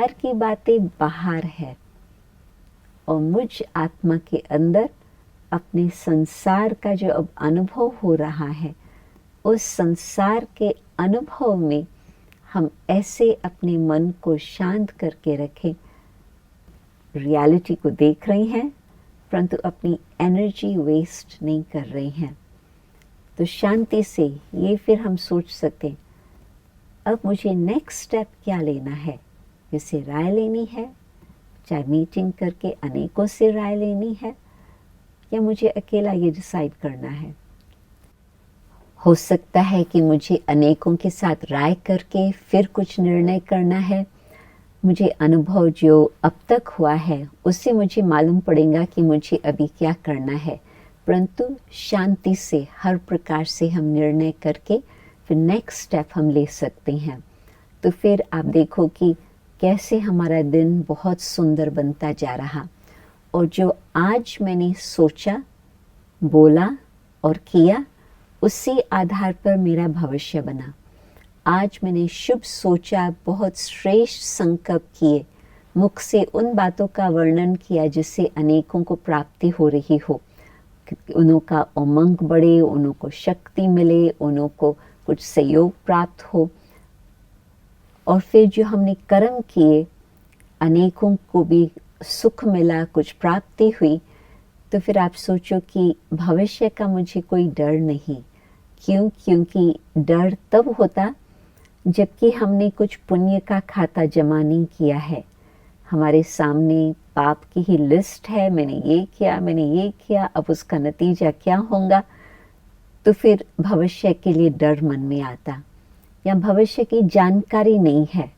संसार की बातें बाहर है और मुझ आत्मा के अंदर अपने संसार का जो अब अनुभव हो रहा है, उस संसार के अनुभव में हम ऐसे अपने मन को शांत करके रखें। रियलिटी को देख रहे हैं परंतु अपनी एनर्जी वेस्ट नहीं कर रहे हैं। तो शांति से ये फिर हम सोच सकते हैं, अब मुझे नेक्स्ट स्टेप क्या लेना है। जैसे राय लेनी है, चाहे मीटिंग करके अनेकों से राय लेनी है, या मुझे अकेला ये डिसाइड करना है। हो सकता है कि मुझे अनेकों के साथ राय करके फिर कुछ निर्णय करना है। मुझे अनुभव जो अब तक हुआ है उससे मुझे मालूम पड़ेगा कि मुझे अभी क्या करना है, परंतु शांति से हर प्रकार से हम निर्णय करके फिर नेक्स्ट स्टेप हम ले सकते हैं। तो फिर आप देखो कि कैसे हमारा दिन बहुत सुंदर बनता जा रहा। और जो आज मैंने सोचा, बोला और किया, उसी आधार पर मेरा भविष्य बना। आज मैंने शुभ सोचा, बहुत श्रेष्ठ संकल्प किए, मुख से उन बातों का वर्णन किया जिससे अनेकों को प्राप्ति हो रही हो, उन्हों का उमंग बढ़े, उन्हों को शक्ति मिले, उन्हों को कुछ सहयोग प्राप्त हो। और फिर जो हमने कर्म किए, अनेकों को भी सुख मिला, कुछ प्राप्ति हुई। तो फिर आप सोचो कि भविष्य का मुझे कोई डर नहीं। क्यों? क्योंकि डर तब होता जबकि हमने कुछ पुण्य का खाता जमा नहीं किया है। हमारे सामने पाप की ही लिस्ट है, मैंने ये किया, मैंने ये किया, अब उसका नतीजा क्या होगा। तो फिर भविष्य के लिए डर मन में आता। या भविष्य की जानकारी नहीं है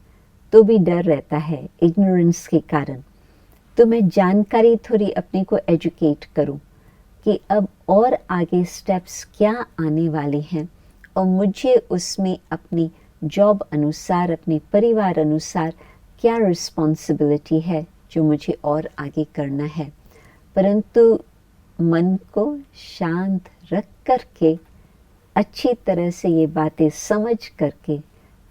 तो भी डर रहता है, इग्नोरेंस के कारण। तो मैं जानकारी थोड़ी अपने को एजुकेट करूं कि अब और आगे स्टेप्स क्या आने वाले हैं, और मुझे उसमें अपनी जॉब अनुसार, अपने परिवार अनुसार क्या रिस्पॉन्सिबिलिटी है जो मुझे और आगे करना है। परंतु मन को शांत रख करके, अच्छी तरह से ये बातें समझ करके,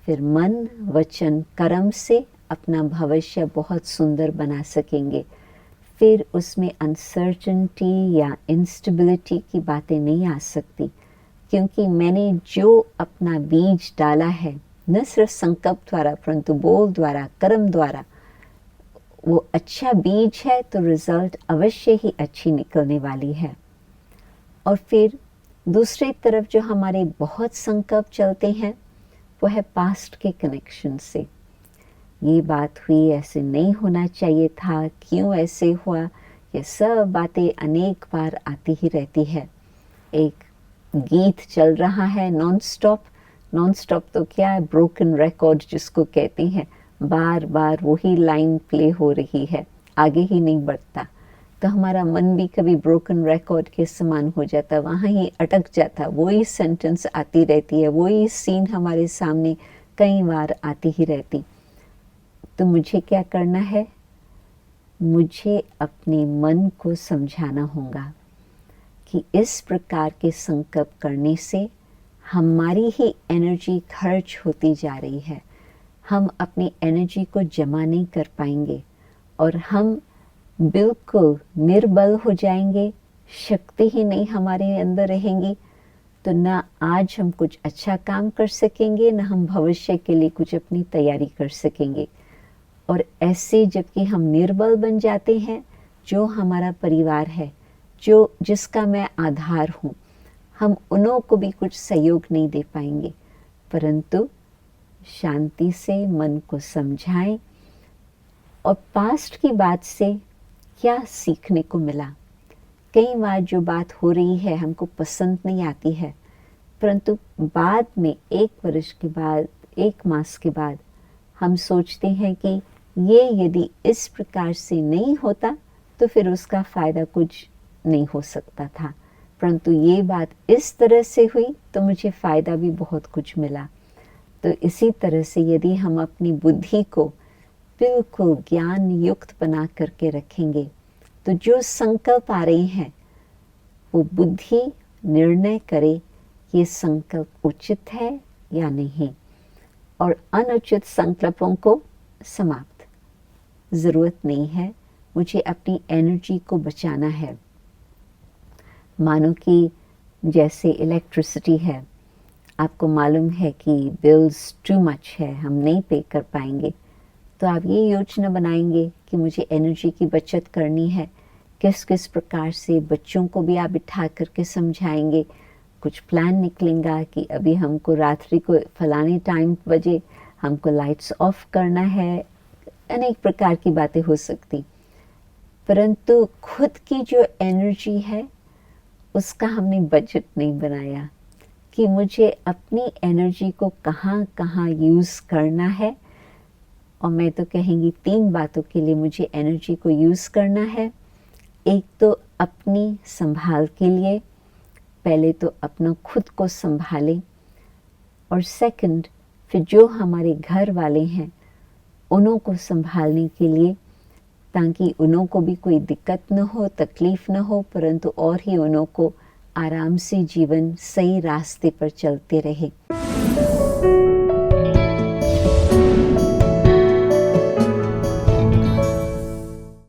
फिर मन, वचन, कर्म से अपना भविष्य बहुत सुंदर बना सकेंगे। फिर उसमें अनसर्टेनिटी या इंस्टेबिलिटी की बातें नहीं आ सकती, क्योंकि मैंने जो अपना बीज डाला है, न सिर्फ संकल्प द्वारा परंतु बोल द्वारा, कर्म द्वारा, वो अच्छा बीज है तो रिजल्ट अवश्य ही अच्छी निकलने वाली है। और फिर दूसरी तरफ जो हमारे बहुत संकल्प चलते हैं वो है पास्ट के कनेक्शन से। ये बात हुई, ऐसे नहीं होना चाहिए था, क्यों ऐसे हुआ, ये सब बातें अनेक बार आती ही रहती है। एक गीत चल रहा है नॉन स्टॉप। नॉन स्टॉप तो क्या है, ब्रोकन रिकॉर्ड जिसको कहते हैं। बार बार वही लाइन प्ले हो रही है, आगे ही नहीं बढ़ता। तो हमारा मन भी कभी ब्रोकन रिकॉर्ड के समान हो जाता, वहाँ ही अटक जाता, वही सेंटेंस आती रहती है, वही सीन हमारे सामने कई बार आती ही रहती। तो मुझे क्या करना है? मुझे अपने मन को समझाना होगा कि इस प्रकार के संकल्प करने से हमारी ही एनर्जी खर्च होती जा रही है। हम अपनी एनर्जी को जमा नहीं कर पाएंगे और हम बिल्कुल निर्बल हो जाएंगे, शक्ति ही नहीं हमारे अंदर रहेंगी। तो ना आज हम कुछ अच्छा काम कर सकेंगे, ना हम भविष्य के लिए कुछ अपनी तैयारी कर सकेंगे। और ऐसे जबकि हम निर्बल बन जाते हैं, जो हमारा परिवार है, जो जिसका मैं आधार हूँ, हम उन्हों को भी कुछ सहयोग नहीं दे पाएंगे। परंतु शांति से मन को समझाएं और पास्ट की बात से क्या सीखने को मिला। कई बार जो बात हो रही है हमको पसंद नहीं आती है, परंतु बाद में 1 वर्ष के बाद, 1 मास के बाद हम सोचते हैं कि ये यदि इस प्रकार से नहीं होता तो फिर उसका फ़ायदा कुछ नहीं हो सकता था, परंतु ये बात इस तरह से हुई तो मुझे फ़ायदा भी बहुत कुछ मिला। तो इसी तरह से यदि हम अपनी बुद्धि को बिल्कुल ज्ञान युक्त बना करके रखेंगे तो जो संकल्प आ रहे हैं वो बुद्धि निर्णय करे ये संकल्प उचित है या नहीं, और अनुचित संकल्पों को समाप्त। ज़रूरत नहीं है, मुझे अपनी एनर्जी को बचाना है। मानो कि जैसे इलेक्ट्रिसिटी है, आपको मालूम है कि बिल्स टू मच है, हम नहीं पे कर पाएंगे, तो आप ये योजना बनाएंगे कि मुझे एनर्जी की बचत करनी है। किस किस प्रकार से बच्चों को भी आप बिठा करके समझाएंगे, कुछ प्लान निकलेगा कि अभी हमको रात्रि को फलाने टाइम बजे हमको लाइट्स ऑफ करना है, अनेक प्रकार की बातें हो सकती। परंतु खुद की जो एनर्जी है उसका हमने बजट नहीं बनाया कि मुझे अपनी एनर्जी को कहाँ कहाँ यूज़ करना है। और मैं तो कहेंगी 3 बातों के लिए मुझे एनर्जी को यूज़ करना है। एक तो अपनी संभाल के लिए, पहले तो अपना खुद को संभालें, और सेकंड फिर जो हमारे घर वाले हैं उन्हों को संभालने के लिए, ताकि उन्हों को भी कोई दिक्कत न हो, तकलीफ़ न हो, परंतु और ही उन्हों को आराम से जीवन सही रास्ते पर चलते रहे।